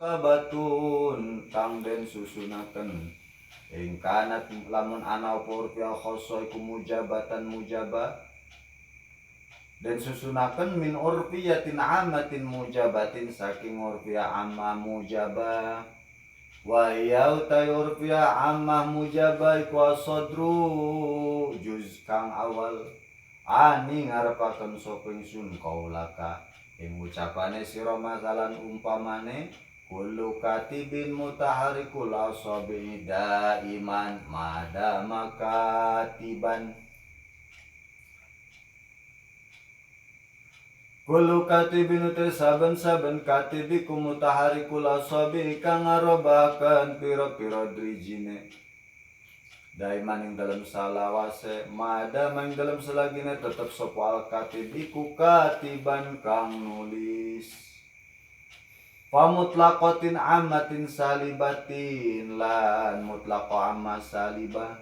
kabatun kang den susunaken ing kanat lamun ana apa urfiya khoso iku mujabatan mujabah den susunaken min urfiyatin amatin mujabatin saking urfiya amma mujabah wa ya utai urfiya amma mujabah iku asadru juz kang awal ani ngarepaken sapa ingsun kaulaka ing ucapane sira masalan umpamane kullu katibin mutaharikul asabi daiman madama katiban kullu katibin uti saben-saben katibiku mutaharikul asabi kang ngarobaken pira-pira drijine daiman ing dalam salawase madama ing dalam selagine tetep sapa al katibiku katiban kang nulis pamutlaqatin ammatin salibatin lan mutlaqa amma salibah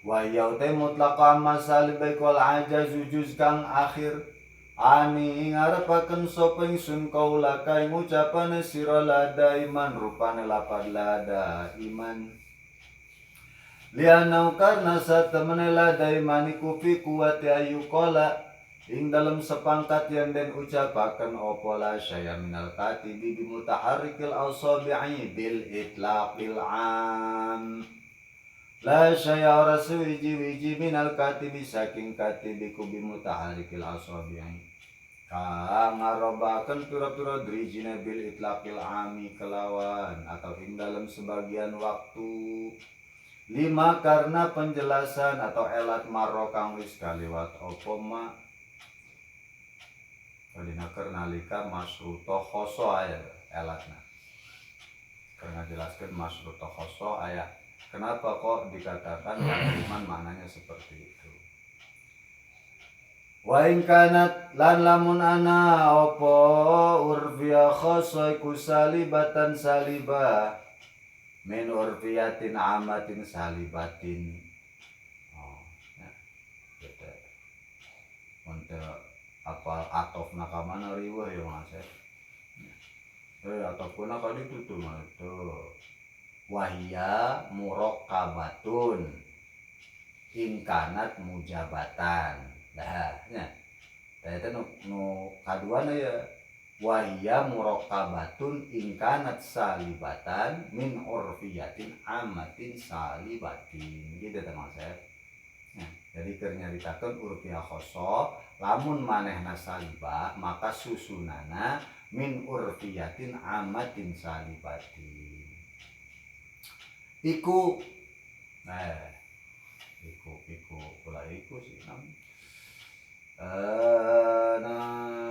wa yaute mutlaqa amma salibah kal ajazu juz kang akhir ani ngarepaken sapa ingsun kaulaka ing ucapane sira lada iman rupane lapad lada iman lianau karna satemene lada iman iku fi kuwati ayyuqala ing dalam sepangkat yang den ucapaken opo la syaya minal katibi bimutaharrikil asabi'i bil itlaqil am la syaya ora suwiji-wiji minal katibi saking katibiku bimutaharrikil asabi'i kang ngarobaken pira-pira drijine bil itlaqil ami kelawan atau ing dalam sebagian waktu lima karena penjelasan atau elat marro kang wis kaliwat opo ma Dina nalika masruto khoso aya elatna. Karena jelaskan masruto khoso aya. Kenapa kok dikatakan iman maknanya seperti itu? Wa in kanat lan lamun ana apa urfiya khoso iku salibatan salibah min urfiyatin amatin salibatin. Oh, ya. Gitu. Untuk apa atof nakamana riwah ya mas ataupun kali itu tuh mas tuh wahya murakabatun ingkanat mujabatan dah ya itu nu kaduana ya wahya murakabatun ingkanat salibatan min urfiyatin amatin salibatin gitu teman saya. Nah, jadi kernyaritakan urfiya khoso lamun manehna salibah maka susunana min urfiyatin amatin salibatin iku iku pula iku sih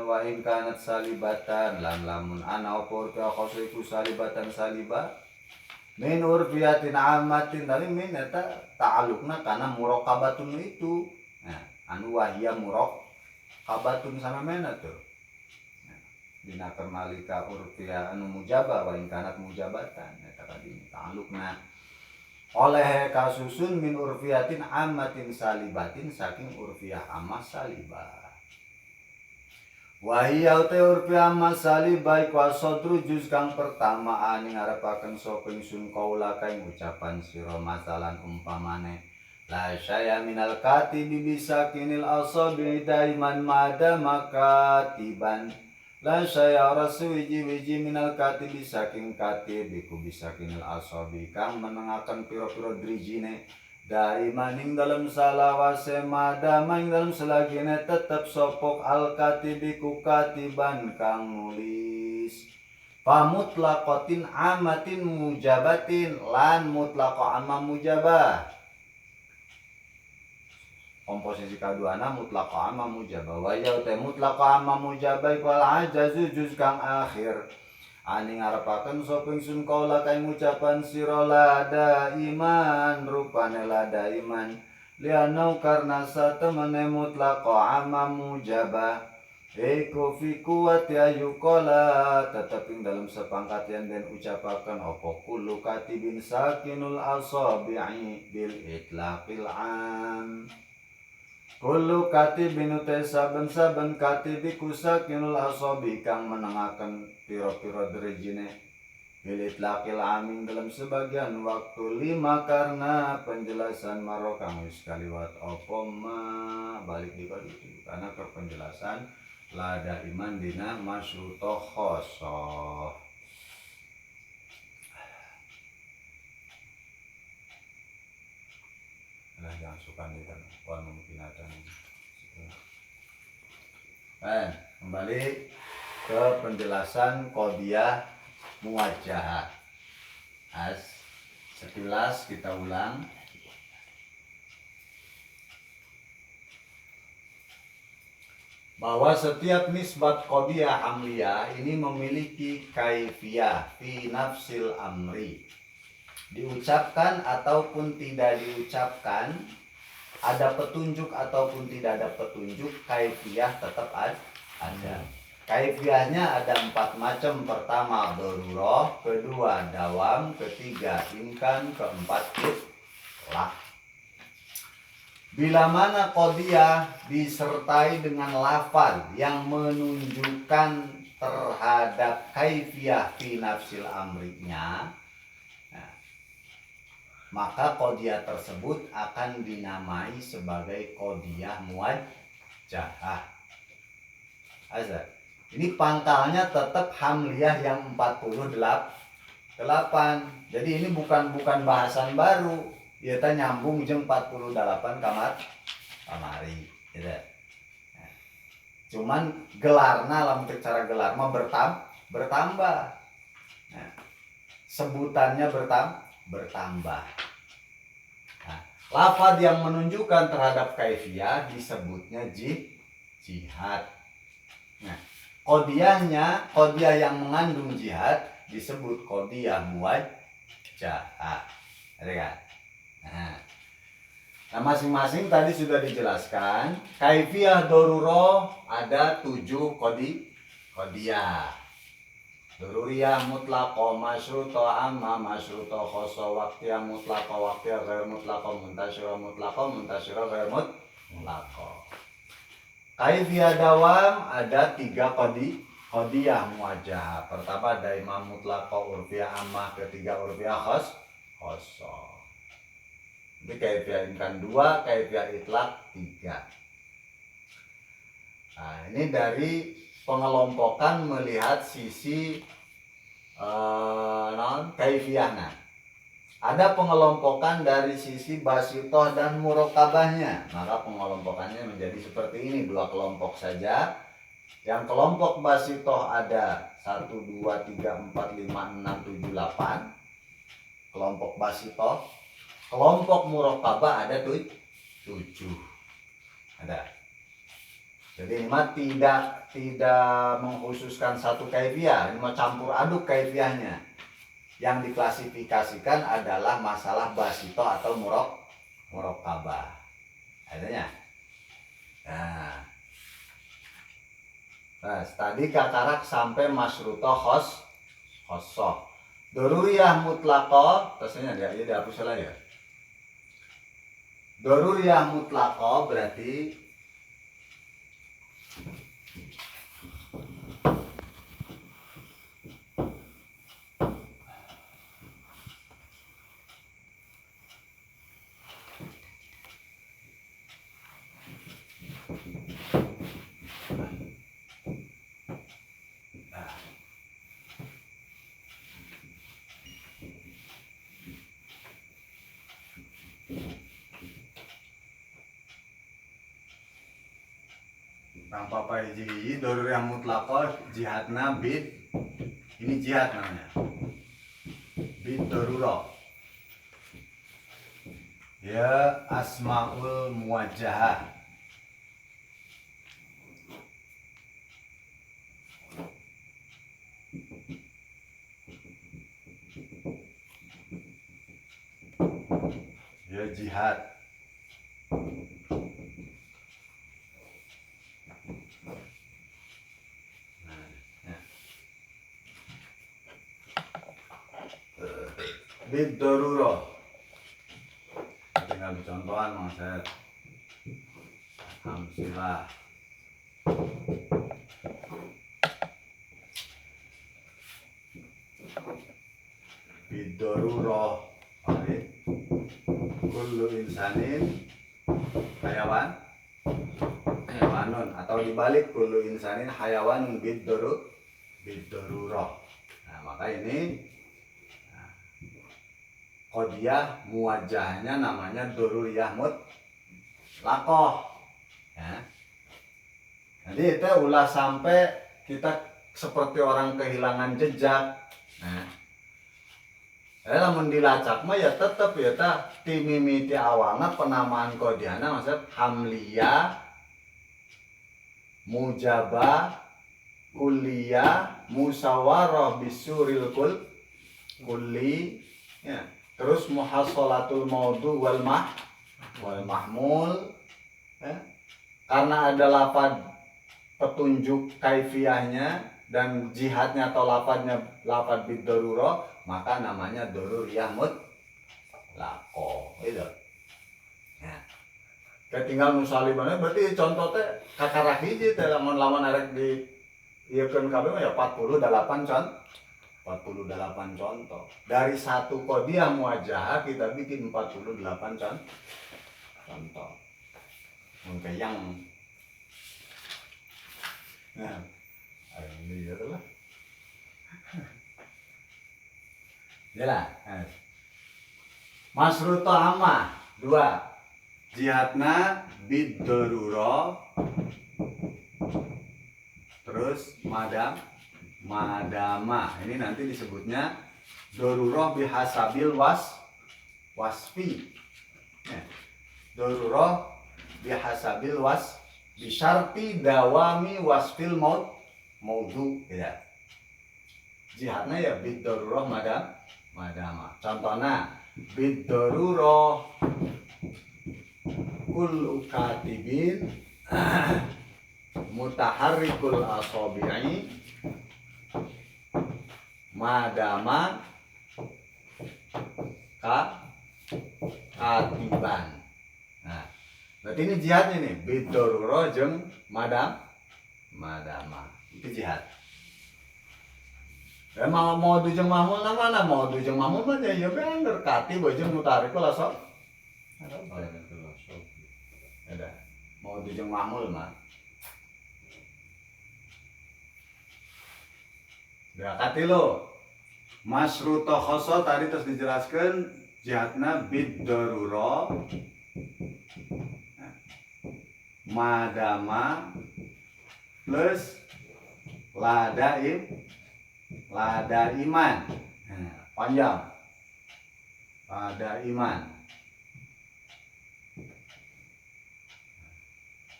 wa in kanat salibatan lamun ana apa urfiya khoso iku salibatan salibah min urfiyatin amatin tadi min eta ta'alukna kana muraqabatun itu nah anu wahya muraqabatun sama mena tuh nah, dina kemalika urfiya anu mujabah wa in kanat mujabatan eta tadi ta'alukna oleh kasusun min urfiyatin amatin salibatin saking urfiyah amma salibah wahia te urfiya amma salibah iku asodru juz kang pertama ani ngarepaken sapa ingsun kaula kaing ucapan sira masalan umpamane la syaya minal katibi bisakinil asabi daiman madama katiban la syaya rasuwiji-wiji minal katibi saking katib iku bisakinil asabi kang menengaken pira-pira drijine daiman ing dalam salawase madama ing dalam selagine tetep sopok al katibiku katiban kang nulis pamutlaqatin amatin mujabatin lan mutlaqa amma mujabah komposisi kaduana mutlaqa amma mujabah wa ya te mutlaqa amma mujabah wal ajazu juz kang akhir ani ngarepaken sapa ingsun kaula kaing ngucapan sira lada iman rupane lada iman lianau karna satemene mutlaqa amma mujabah iku fi kuwati ayyuqala tetep ing dalam sepangkat yang den ucapaken apa kullu katibin sakinul asabi'i bil itlaqil am Kullu katibin utai saben-saben katibiku sakinul asobi kang menengaken piro-piro derejine bilit lakil amin dalam sebagian waktu lima karena penjelasan maro kang wis kaliwat opo ma balik di itu karena ke penjelasan lada iman dina masyruto khosoh. Nah, jangan suka nih kan pohon binatang. Kembali ke penjelasan qodiyah muwajjahah. Sekilas kita ulang. Bahwa setiap nisbat qodiyah amliyah ini memiliki kaifiyah fi nafsil amri. Diucapkan ataupun tidak diucapkan, ada petunjuk ataupun tidak ada petunjuk, kaifiyah tetap ada. Kaifiyahnya ada 4 macam. Pertama darurah, kedua dawam, ketiga imkan, keempat itlaq. Bila mana qodiyah disertai dengan lafaz yang menunjukkan terhadap kaifiyah fi nafsil amrinya, maka qodiyah tersebut akan dinamai sebagai qodiyah muwajjahah. Ini pangkalnya tetap hamliyah yang 48. Jadi ini bukan bahasan baru. Ya ta nyambung jeung 48 kamari. Gitu. Cuman gelarna lamun cara gelar mah bertambah. Nah, sebutannya bertambah. Nah, lafaz yang menunjukkan terhadap kaifiyah disebutnya jihad. Nah, qodiyah yang mengandung jihad disebut qodiyah muwajjahah. Ada kan? Nah, masing-masing tadi sudah dijelaskan. Kaifiyah darurah ada 7 qodiyah. Daruriyah mutlaqah, masyruta amma, masyruta khossa, waqtiyah mutlaqah, waqtiyah ghair mutlaqah, muntasyirah mutlaqah, muntasyirah ghair mutlaqah. Kaifiyah dawam ada 3 qodiyah muwajjahah. Pertama daimah mutlaqah, urfiyah ammah, ketiga urfiyah khossa. Ini kaifiyah imkan 2, kaifiyah itlaq 3. Nah, ini dari pengelompokan melihat sisi kaifiyahnya. Ada pengelompokan dari sisi basitoh dan murokabahnya. Maka pengelompokannya menjadi seperti ini, 2 kelompok saja. Yang kelompok basitoh ada 1, 2, 3, 4, 5, 6, 7, 8. Kelompok basitoh. Kelompok murokabah ada 7. Ada. Jadi ini mah tidak mengkhususkan satu kaifiyah, ini mah campur aduk kaifiyahnya. Yang diklasifikasikan adalah masalah basito atau murokabah. Adanya. Nah, tadi katarak sampai masyruto khosoh. Daruriyah mutlaqah, terusnya dia dihapus salah ya. Daruriyah mutlaqah berarti Bang Papa hiji daruriyah mutlaqah jihadna bid. Ini jihad namanya. Bid darurah. Ya asmaul muwajjahah. Ya jihad. Bid darurah. Tinggal contohan Mas. amsilah. Biddarurah kullu insanin hayawanun, atau dibalik kullu insanin hayawanun biddarurah. Nah, maka ini qodiyah muwajjahnya namanya daruriyah mutlaqah. Ya. Jadi itu ulah sampai kita seperti orang kehilangan jejak. Nah, lamun dilacak mah ya tetep ya ta timimiti awalna penamaan qodiyahna maksud hamliyah, mujabah, kulliyah, musawarah bisuril kulli, ya. Terus muhassalatul maudu wal mahmul, ya. Karena ada lafaz petunjuk kaifiyahnya dan jihadnya atau lafaznya lafaz biddarurah, maka namanya daruriyah mutlaqah. Itu. Ya. Ketinggal nusalibana berarti contoh teh kakarah hiji teh lamun arek di ieukeun kabeh mah ya 48 contoh. Dari satu qodiyah muwajjahah kita bikin 48 contoh. Mungkin yang nah, ini ya lah. Jelas. Masruto amma 2. Jihadna biddarurah. Terus madama. Ini nanti disebutnya darurah bihasabil wasfi. Ya. Darurah bihasabil bisyarti dawami wasfil maudu. Ya. Jihadna ya biddarurah madama. Contohnya biddarurah kullu katibin mutaharrikul asabi'i madama katiban. Nah, berarti ini jihadnya nih, biddarurah jeung madama. Itu jihad. Mau jeung mahmul namana mau jeung mahmul mah ya bener katib jeung mutaharrikul asabi. Ada. Mau jeung mahmul mah. Berarti lo masruto khoso tadi terus dijelaskan jihadna biddarurah madama plus lada iman. Nah, panjang. Lada iman.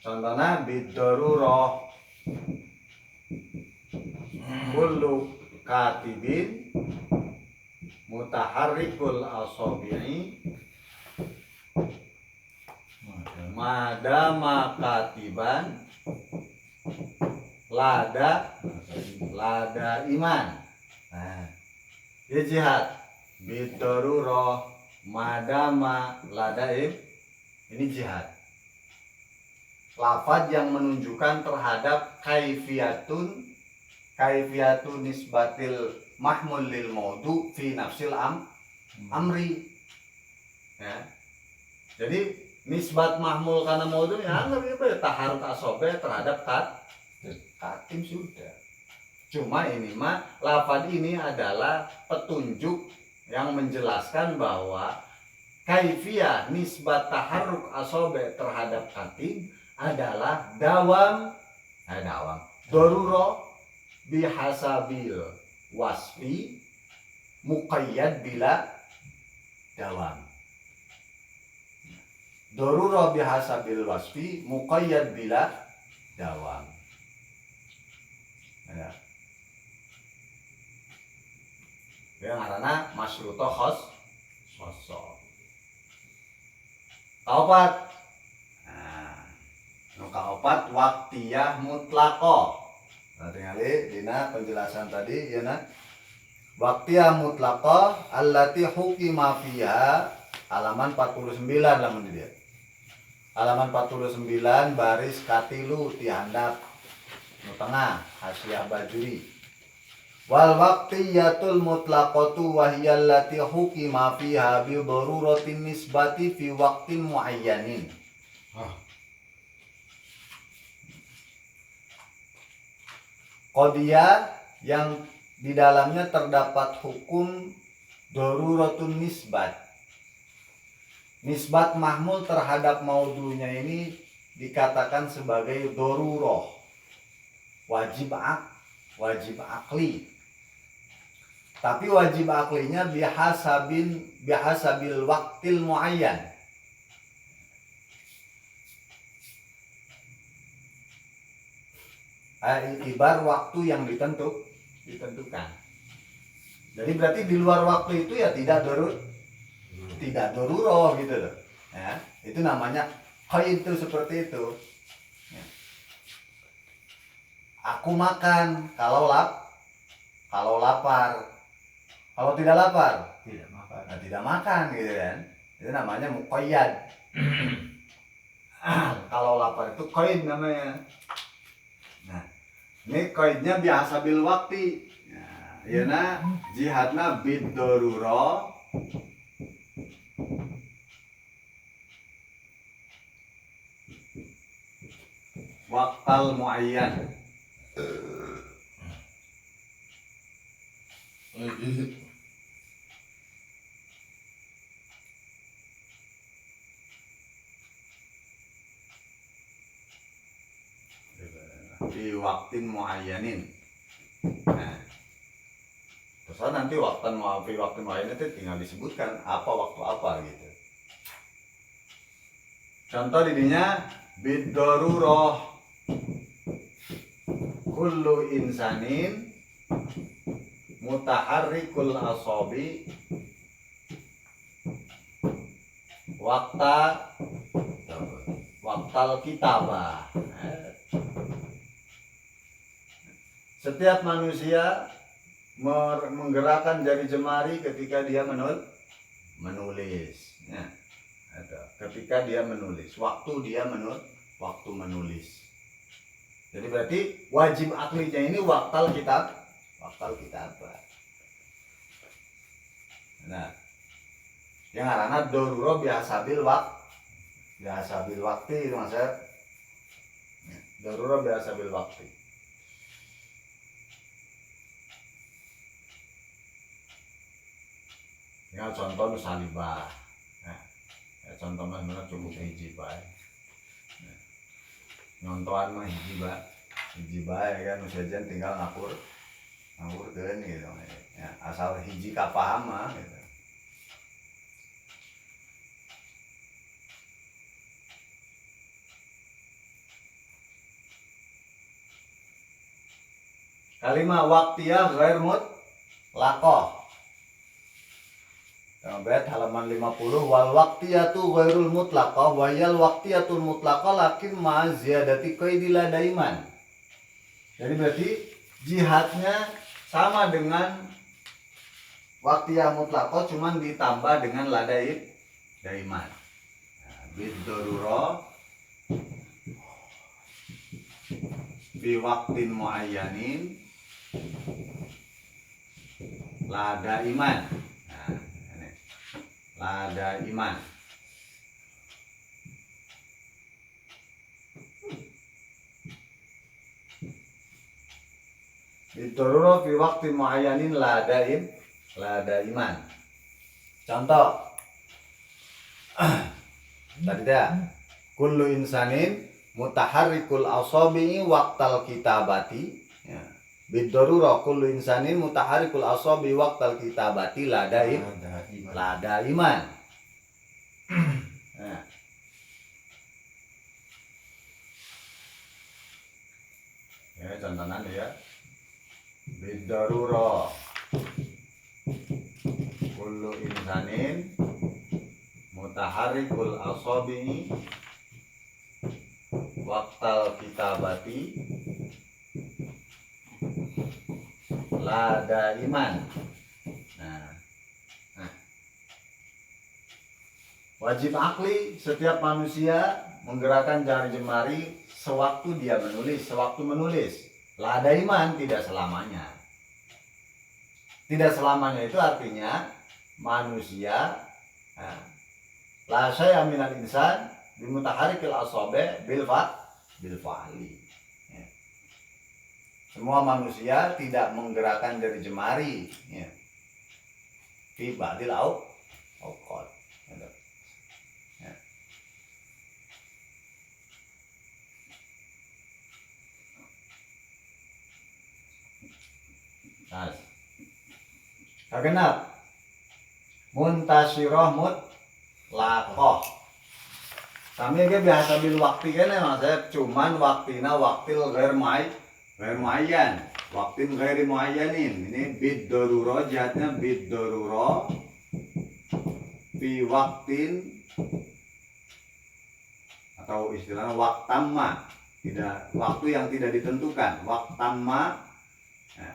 Contohnya biddarurah kullu katibin mutaharrikul asabi'i madama katiban lada iman. Nah, ini jihad biddarurah madama lada ini jihad. Lafaz yang menunjukkan terhadap kaifiyatun nisbatil mahmul lil maudu fi nafsil amri. Ya. Jadi nisbat mahmul karena maudu ya anggap itu taharuk asobe terhadap katim sudah. Cuma ini mah lafaz ini adalah petunjuk yang menjelaskan bahwa kaifiyah nisbat taharuk asobe terhadap katim adalah dawam darurah bihasabil wasfi muqayyad bila dawam. Darurah bihasabil wasfi muqayyad bila dawam. Ya. Yang karena masruto khoso. Kaopat. Nah, kaopat waktiyah mutlaqah. Nah, tingali dina penjelasan tadi ya na. Waktiyah mutlaqah allati hukima fiha halaman 49 lamun dilihat. halaman 49 baris katilu ti handap nu tengah Hasyiah Bajuri. Wal waqtiyatul mutlaqatu wa hiya allati hukima fiha bi daruratin nisbati fi waqtin muayyanin. Qadiyah yang di dalamnya terdapat hukum daruratun nisbat. Nisbat mahmul terhadap maudhunya ini dikatakan sebagai darurah. Wajib akli. Tapi wajib aklinya bihasabil waqtil muayyan. Ibar waktu yang ditentukan. Jadi berarti di luar waktu itu ya tidak darurah gitu loh. Ya, itu namanya qaid itu seperti itu. Ya. Aku makan kalau lapar. Kalau tidak lapar, tidak makan gitu kan. Itu namanya muqayyad. Kalau lapar itu qaid namanya. Nah, ini qaidnya biasa bil waqti. Nah, yeuna jihadna bid darurah waqtal muayyan. Di waktin muayyanin. Nah, terus nanti waktu muayyan itu tinggal disebutkan apa waktu apa gitu. Contoh didinya bid-darurah kullu insanin mutaharrikul asabi waqtal kitabah. Setiap manusia menggerakkan jari jemari ketika dia menulis. Ya, ketika dia menulis, waktu menulis. Jadi berarti wajib aklinya ini waqtal kitabah. Nah, yang ngaranna darurah bihasabil waqti itu maksudnya. Darurah bihasabil waqti. Ya contoh salibah. Nah, ya contohnya sebenarnya cukup hiji bae. Nah, nyontohan mah hiji bae kan sejen tinggal ngapurkeun gitu. Ya, asal hiji kapaham mah gitu. Kalimah waqtiyah ghair mutlaqah. Bet halaman 50 wal waqtiyatu ghairul mutlaqah wa yal waqtiyatul mutlaqah lakin ma ziyadati qaidila daiman. Jadi berarti jihadnya sama dengan waqtiyah mutlaqah cuman ditambah dengan ladaib daiman. Nah, bid darurah bi waqtin muayyanin lada iman. Lada iman. Bidarurah fi waqti muayyanin lada iman. Contoh tadi dah kullu insanin mutaharrikul asabi waqtal kitabati. Ya. Bidarurah kullu insanin mutaharrikul asabi waqtal kitabati lada iman. Nah. Ya contohnya ya. Bidarurah kullu insanin mutaharrikul asabi waqtal kitabati lada iman. Nah. Wajib akli, setiap manusia menggerakkan jari jemari sewaktu dia menulis, sewaktu menulis. Lada iman, tidak selamanya. Tidak selamanya itu artinya manusia la syai'a minal insan bimutaharrikil asabi' bil fa'li. Ya. Semua manusia tidak menggerakkan jari jemari ya. Fi ba'dil awqat. Ya. Nah, kagenap muntasyirah mutlaqah. Kami ge biasa bil waktu kan maksudnya cuman waktina waktil ghair muayyan. Waktin ghair muayyanin. Ini bid darurah jahatnya bid darurah fi waktin atau istilahnya waktamma. Tidak, waktu yang tidak ditentukan. Waktamma ya.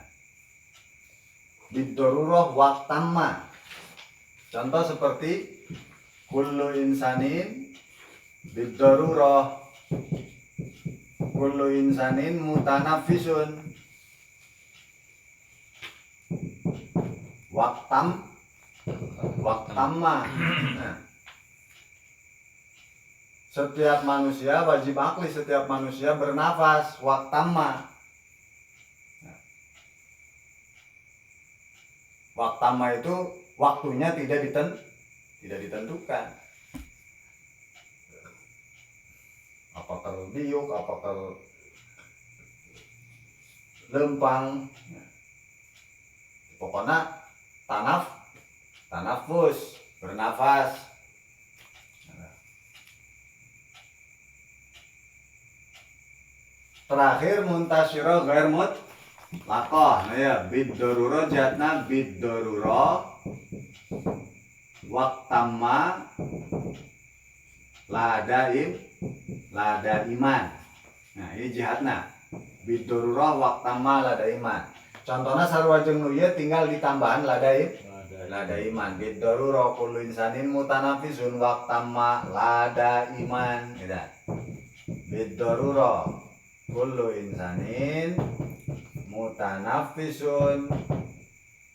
Bid darurah waktamma. Contoh seperti kullu insanin bidarurah kullu insanin mutanaffisun waktamma. Nah, setiap manusia wajib akli, setiap manusia bernafas waktamma. Waktamma itu waktunya tidak ditentukan. Apakah biuk, apakah lempang, pokoknya tanafus, bernafas. Terakhir muntasyirah ghair mutlaqah. Nah ya, bid darurah jatna bid darurah waktamma lada iman. Nah ini jihadna bid darurah waktamma lada iman. Contohnya sarua jeung nu ieu tinggal ditambahan lada iman. Bid darurah kullu insanin mutanafisun waktamma lada iman. Gitu. Bid darurah kullu insanin mutanafisun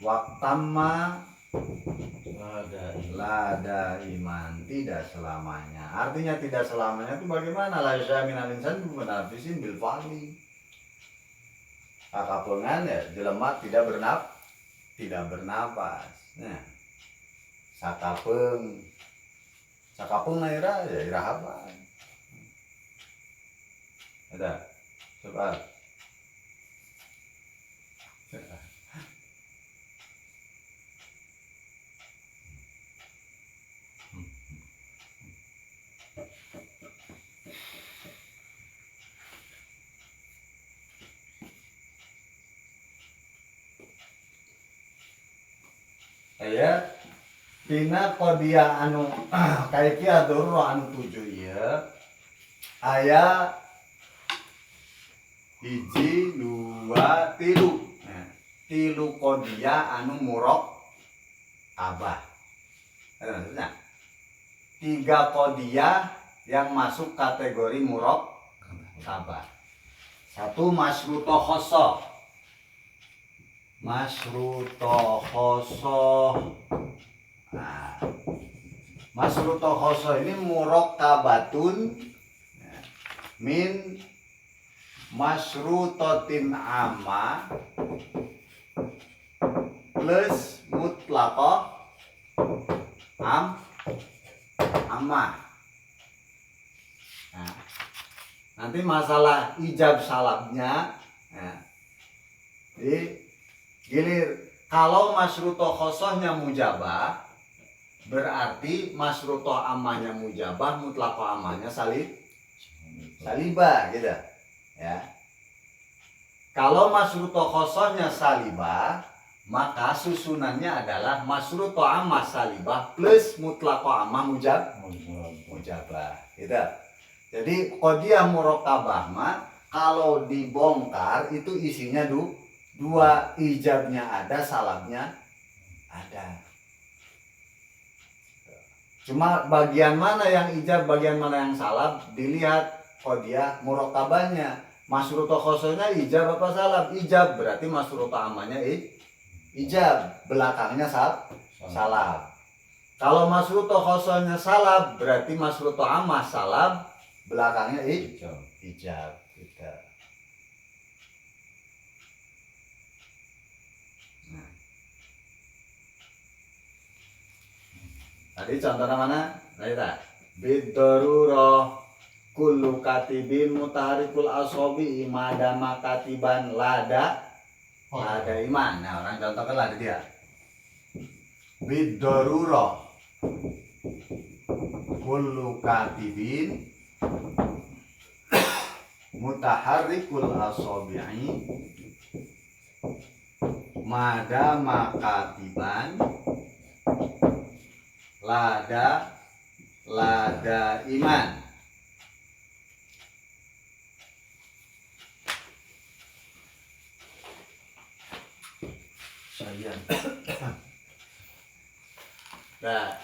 waktamma lada iman. Tidak selamanya. Artinya tidak selamanya itu bagaimana? La syai'a minal insan mutanafisin bil fa'li. Akapungan ya jelema tidak bernafas. Nah, sakapung naira ya irahaban. Ada soal. Ya, tina qadiya anu kaifiah darurah anu 7 ieu aya 1 2 3. Nah, 3 qadiya anu murakkabah. Maksudnya 3 qadiya yang masuk kategori murakkabah. 1 masyrutoh khosoh. Masyrutoh khosoh. Nah, masyrutoh khosoh ini murakkabatun min masyrutotin amma plus mutlaqah amma. Nah, nanti masalah ijab salabnya gilir. Kalau masyrutoh khosohnya mujabah berarti masyrutoh ammahnya mujabah, mutlaqah ammahnya salibah gitu ya. Kalau masyrutoh khosohnya salibah maka susunannya adalah masyrutoh ammah salibah plus mutlaqah ammah mujabah gitu. Jadi qadiyah murakkabah mah kalau dibongkar itu isinya 2, ijabnya ada, salabnya ada. Cuma bagian mana yang ijab, bagian mana yang salab dilihat qodiyah murokabahnya. Masruto khosonya ijab apa salab? Ijab, berarti masruto amannya ijab, belakangnya salab. Kalau masruto khosonya salab, berarti masruto amah salab, belakangnya ijab. Gitu. Nah. Tadi contohnya mana? Ayo tak. Biddarurah kullu katibin mutaharikul asobi madama katiban lada iman. Nah, orang contohkan lada dia. Biddarurah kullu katibin mutaharikul asobi'i madama katiban lada iman. Nah,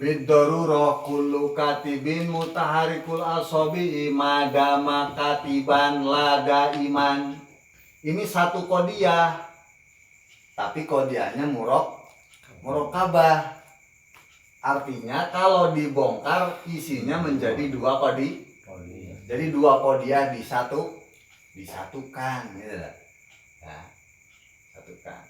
biddarurah kullu katibin mutaharikul asobi madama katiban lada iman. Ini satu qodiyah, tapi qodiyahnya murokabah. Artinya kalau dibongkar isinya menjadi dua qodiyah. Jadi dua qodiyah disatukan, gitu. Nah, satukan.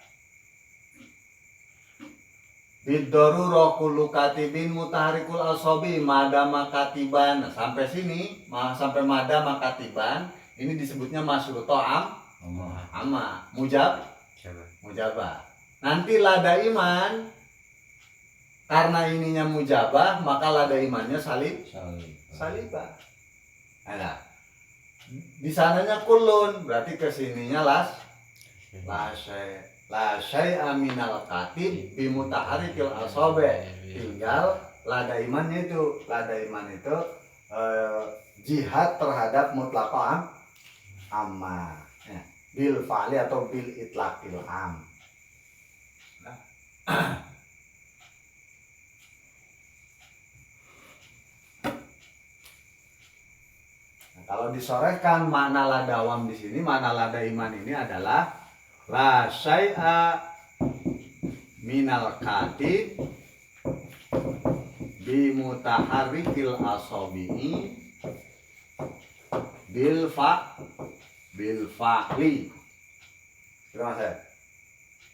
Biddarurah kullu katibin mutaharikul asobi madama katiban. Nah, sampai sini, sampai madama katiban, ini disebutnya masruto amma mujabah. Nanti lada iman, karena ininya mujabah, maka lada imannya salibah. Nah, di sananya kulun, berarti kesininya la syai'a minal katib bimutaharikil asobe. Tinggal lada imannya itu. Lada iman itu jihad terhadap mutlaqah amma, ya. Bil fa'li atau bil itlaqil am. Nah. Kalau disorehkan makna lada awam di sini, makna lada iman ini adalah la syai'a minal katib bimutaharikil asobi'i bil fa'li. Terima kasih.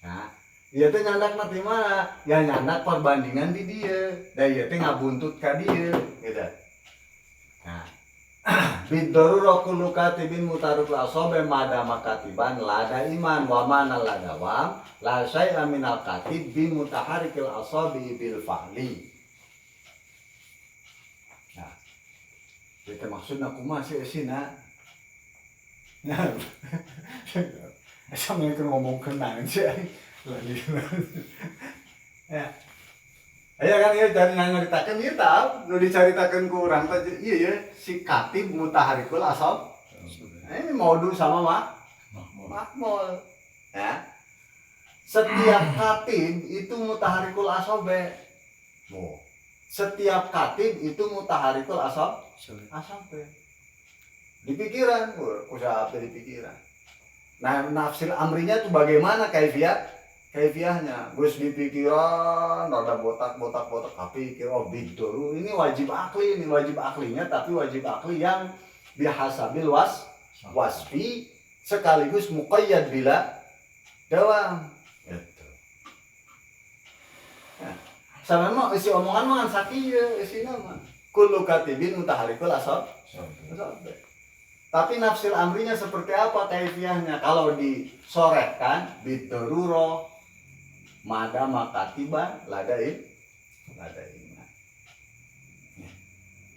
Nah, dia tuh nyandak mati mana? Ya nyandak perbandingan di dia. Dan dia tuh ngabuntut ka dia, gitu. Nah, biddarurah kullu katibin mutaharikul asobi madama katiban lada iman wa mana ladawam la syai'a minal katib bimutaharikil asobi bil fa'li. Nah, itu maksudnya kumaha sih esina. Assalamualaikum ngomong kenang sih. Ya. Aya kan ieu cari ngaritakeun ieu tah, nu dicaritakeun ku urang teh ieu ya si katib mutaharikul asob. Ini maudu sama makmul. Ya. Setiap katib itu mutaharikul asobe. Setiap katib itu mutaharikul asobe. Di pikiran, usaha apa di pikiran. Nah, nafsil amrinya tuh bagaimana kaifiyahnya? Gus di pikiran, rada botak, tapi kira biddaru ini wajib akli, ini wajib aklinya, tapi wajib akli yang bihasabil wasfi sekaligus muqayyad bila dawam. Gitu. Nah, sama mah isi omongan mah kan sakieu isina mah. Kullu katibin mutaharikul asob. Tapi nafsil amrinya seperti apa kaifiyahnya? Kalau disorehkan biddarurah madama katiban lada iman.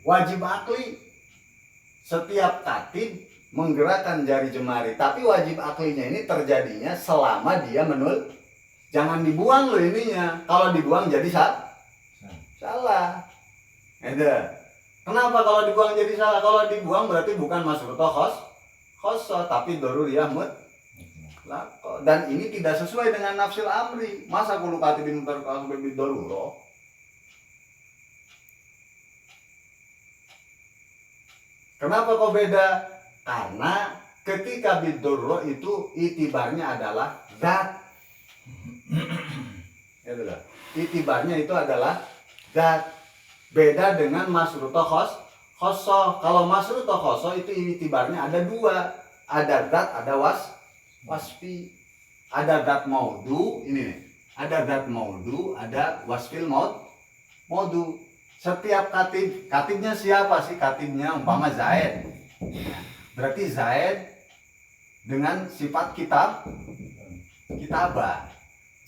Wajib akli, setiap katib menggerakkan jari jemari, tapi wajib aklinya ini terjadinya selama dia menul. Jangan dibuang loh ininya. Kalau dibuang jadi salah. Ada. Kenapa kalau dibuang jadi salah? Kalau dibuang berarti bukan masruto khoso, tapi daruriyah mutlaqah. Dan ini tidak sesuai dengan nafsil amri. Masa kullu katibin mutaharikul asobi biddarurah? Kenapa kok beda? Karena ketika bidurro itu itibarnya adalah zat. Itibarnya itu adalah zat. Beda dengan masruto khoso. Kalau masruto khoso itu itibarnya ada dua. Ada zat, ada wasfi. Ada zat maudu, ini nih. Ada zat maudu, ada wasfil maudu. Setiap katibnya siapa sih? Katibnya umpama Zaid. Berarti Zaid dengan sifat kitabah.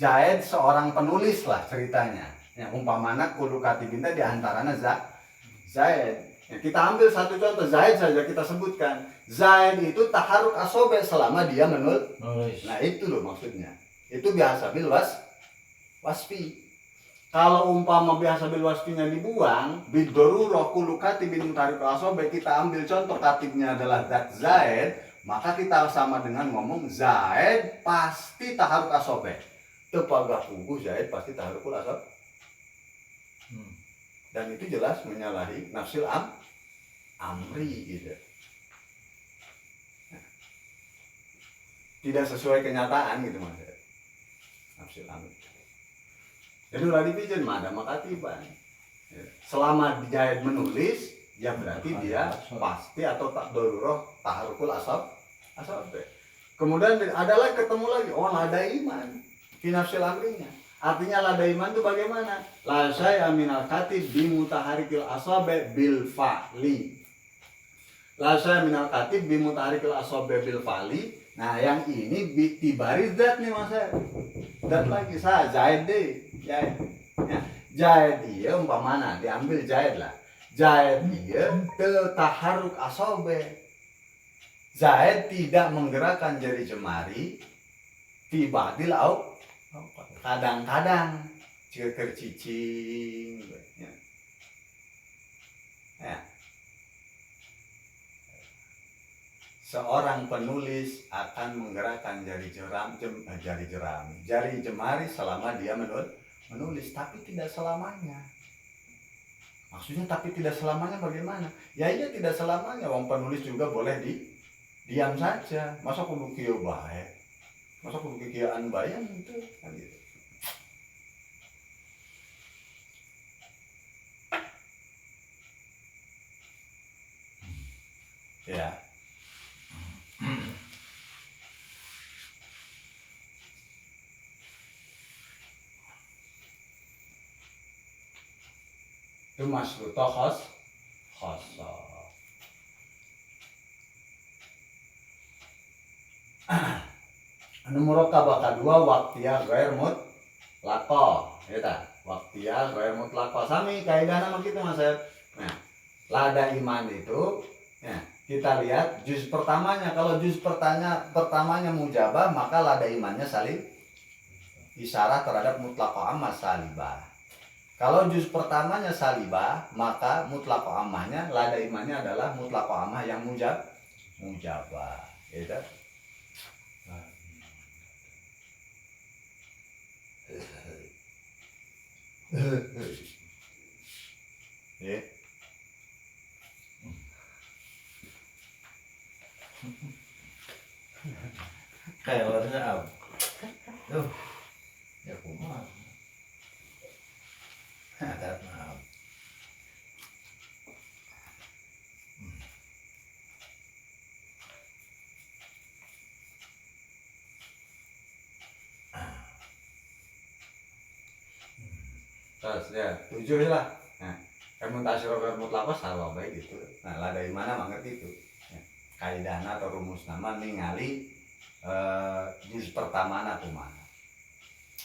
Zaid seorang penulis lah ceritanya. Ya, umpamana kudu katibinta diantaranya Zaid. Ya, kita ambil satu contoh Zaid saja kita sebutkan. Zaid itu taharuk asobe selama dia menulis. Nah itu loh maksudnya. Itu biasa bil wasfi. Kalau umpama biasa bil wasfinya dibuang, bidoruro kulu katibin taharuk asobe, kita ambil contoh katibnya adalah zat Zaid, maka kita sama dengan ngomong Zaid pasti taharuk asobe. Tepagah pugu Zaid pasti taharukul asobe. Dan itu jelas menyalahi nafsil amri gitu. Tidak sesuai kenyataan gitu maksudnya. Nafsil amri. Jadi ulah dipijen ada makatiban. Selama Zaid menulis, ya berarti dia pasti atau tak doruroh taharukul asobe. Kemudian adalah ketemu lagi, oh ada iman fi nafsil amrinya. Artinya lada iman itu bagaimana? La syai'a minal katib bimutaharikil asabe bil fa'li. La syai'a minal katib bimutaharikil asabe bil fa'li. Nah yang ini tibari zat nih mas. Zat lagi Zaid deh. Zaid iya umpamana diambil Zaid lah. Zaid iya taharuk asabe. Zaid tidak menggerakkan jari jemari tibadil au. Kadang-kadang ceker cicing ya. Seorang penulis akan menggerakkan jari jemari selama dia menulis, tapi tidak selamanya. Maksudnya tapi tidak selamanya bagaimana? Ya iya tidak selamanya. Wong penulis juga boleh diam saja. Masa kudu kieu bae? Masa kudu kieuan bayang itu kan gitu. Ya. Itu masruto khoso. Anu murokabah kedua waktiya ghair mutlaqah. Eta, waktiya ghair mutlaqah sami kaidahna mah kitu Mas. Nah, lada iman itu ya, kita lihat juz pertamanya. Kalau juz pertamanya mujabah, maka lada imannya salim isyarat terhadap mutlaqah ammah salibah. Kalau juz pertamanya salibah, maka mutlaqah ammahnya lada imannya adalah mutlaqah ammah yang mujabah. Gitu. Ya. Kayak warna apa? Tuh, ya kumaha. Karena Terus ya, 7 lah. Nah, fermentasi rogat mutlaqah salah baik gitu. Nah, lah dari mana mengerti itu? Ya, kaidahna atau rumus nama ningali juz pertama na kumaha.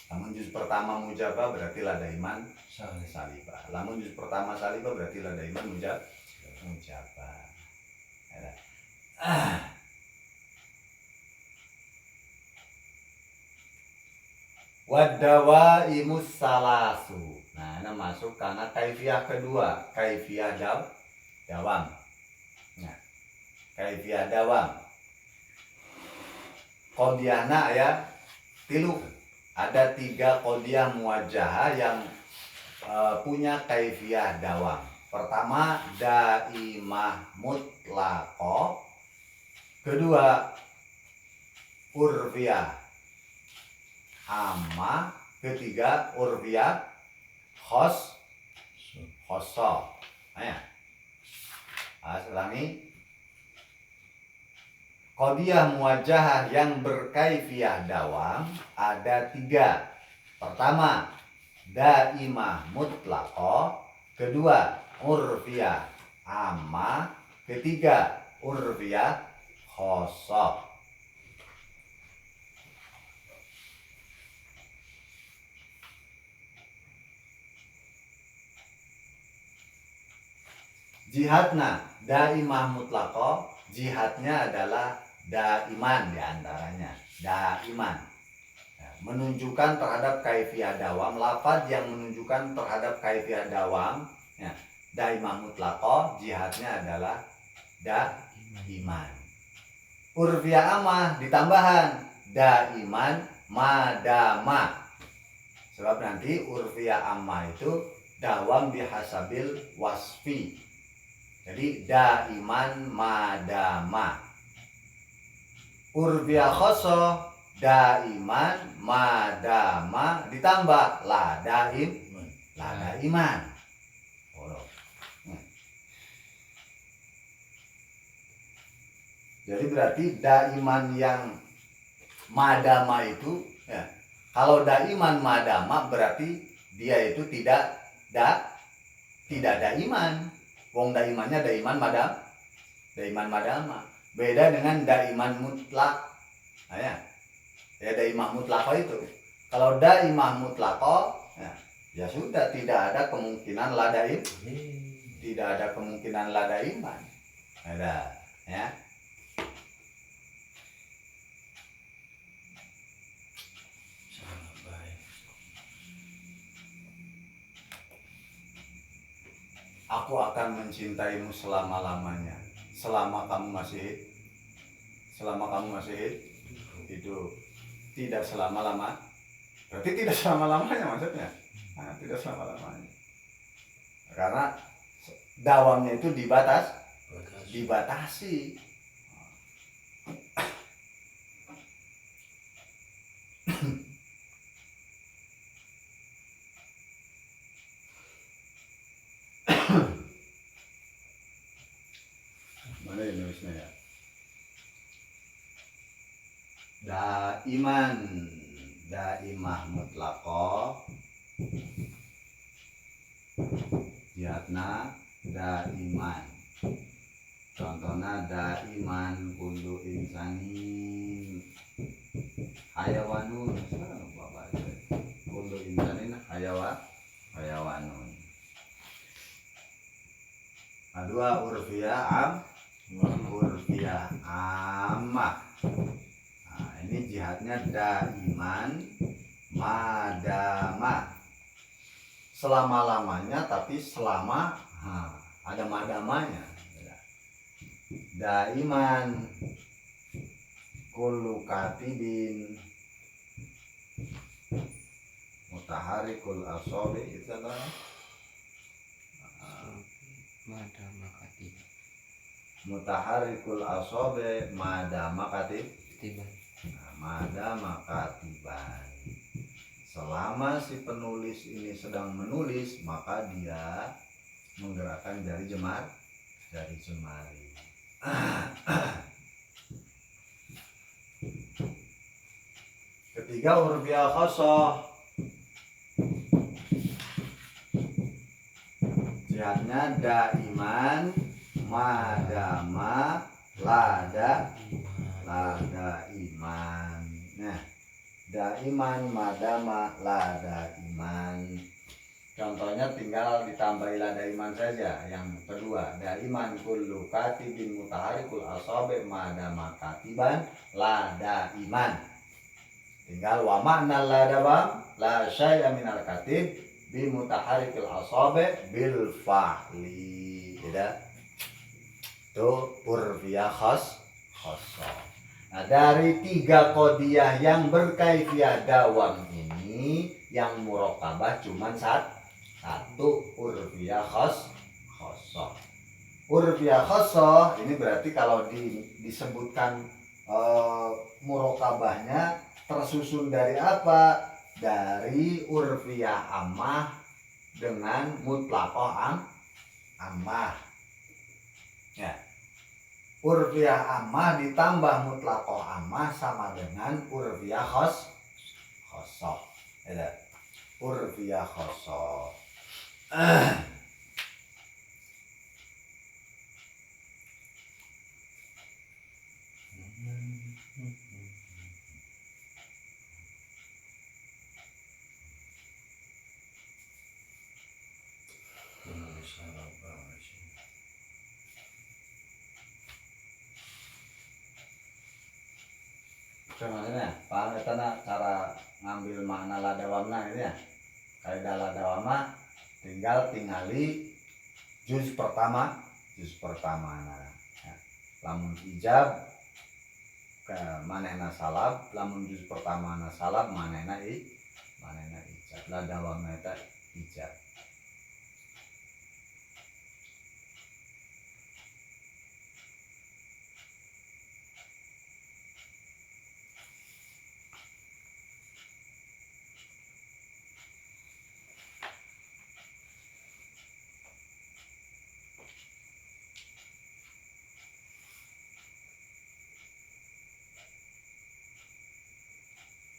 Lamun juz pertama mujabah berarti lada iman salibah. Lamun juz pertama salibah berarti lada iman mujabah. Wadawa imus salasu. Nah, ini masuk karena kaifiah kedua, kaifiah dawam. Nah, kaifiah dawam. Qodiyahna ya tilu. Ada 3 qodiyah muwajjahah yang punya kaifiah dawam. Pertama daimah mutlaqah, kedua urfiyah amma, ketiga urfiyah khosso. Ulangi. Qadiyah muwajjahah yang berkaifiyah dawam ada 3. Pertama daimah mutlaqah, kedua urfiyah amma, ketiga urfiyah khosso. Jihadna daimah mutlaqah, jihadnya adalah daiman diantaranya, daiman ya, menunjukkan terhadap kaifiyah dawam, lafaz yang menunjukkan terhadap kaifiyah dawam ya, daimah mutlaqah, jihadnya adalah daiman. Urfiyah amah ditambahan daiman madama, sebab nanti urfiyah amah itu dawam bihasabil wasfi, jadi daiman madama. Urfiyah khosso daiman madama ditambah la daiman. Jadi berarti daiman yang madama itu ya, kalau daiman madama berarti dia itu tidak daiman. Wong daimannya daiman madama. Beda dengan daiman mutlak. Ya daimah mutlaqah itu. Kalau daimah mutlaqah ya sudah, tidak ada kemungkinan la daim. Tidak ada kemungkinan la daiman. Ada ya. Aku akan mencintaimu selama-lamanya. Selama kamu masih hidup. Tidak selama-lama. Berarti tidak selama-lamanya maksudnya. Tidak selama-lamanya. Karena dawamnya itu dibatasi. Mana ini nulisnya ya? Daimah mutlaqah, jihadna daiman. Contohnya daiman kullu insanin hayawanun. Kullu insanin hayawanun. Kedua urfiyah ammah. Ini jihadnya daiman madama, selama-lamanya, tapi selama ada madamanya. Daiman kullu katibin mutaharikul asabi, itu adalah madama katib. Mutaharikul asabi madama katiban. Madama katiban. Selama si penulis ini sedang menulis, maka dia menggerakkan jari jemari. Ketiga urfiyah khosso, jihadnya daiman madama lada iman. Nah, daiman madama lada iman. Contohnya tinggal ditambahi lada iman saja. Yang kedua, daiman kullu katibin mutaharikul asabi madama katiban lada iman. Tinggal wa makna lada bam la syai'a minal katib bi mutaharikil asabi bil fa'li. Tidak? Itu urfiyah khosso. Nah, dari 3 qadiyah yang berkaifiyah dawam ini, yang murokabah cuma satu, urfiyah khosso. khosoh. Urfiyah khosoh ini berarti kalau disebutkan murokabahnya tersusun dari apa? Dari urfiyah ammah dengan mutlaqoh ammah. Ya. Urfiyah ammah ditambah mutlaqoh ammah sama dengan urfiyah khosoh. Ya. Urfiyah khosoh. Maksudnya, paham ya cara ngambil makna ladawamna ini ya? Kaidah ladawama tingali juz pertama nah, ya. Lamun ijab ke manehna salab, lamun juz pertama na salab manehna ijab. Ladawamna eta ijab.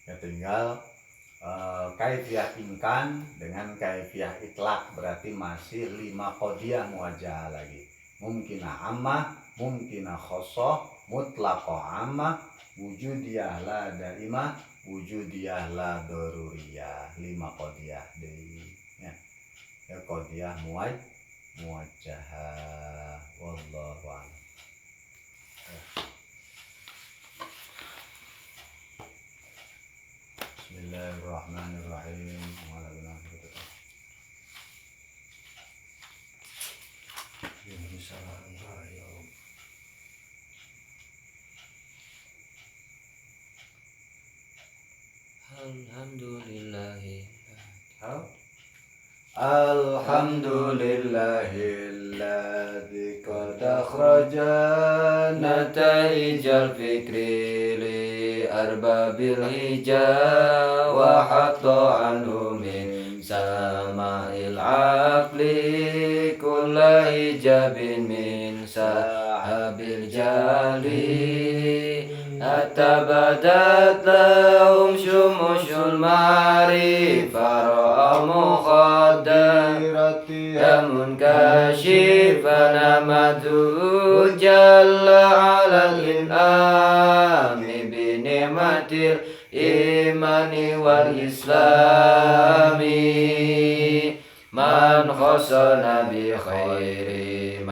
Ya tinggal kaifiyah imkan dengan kaifiyah itlaq berarti masih 5 qadiyah muwajjahah lagi. Mungkinah ammah, mungkinah khosoh, mutlaqah ammah, wujudiyah la daimah, wujudiyah la daruriyah. 5 qadiyah deui ya. Ya qadiyah muwajjahah. Wallahu a'lam. Bismillahirrahmanirrahim. Alhamdulillahilladzi qad akhraja nataijal fikri li arbabil hijab wa hatta anhu min sama'il aqli kulla hijabin min sahabil jali atabadat lahum syumushul ma'rifah ra'a mukhaddarati yamun kashifan amadu jalla alal in'ami bi ni'matil imani wal islami man khasana bi khairi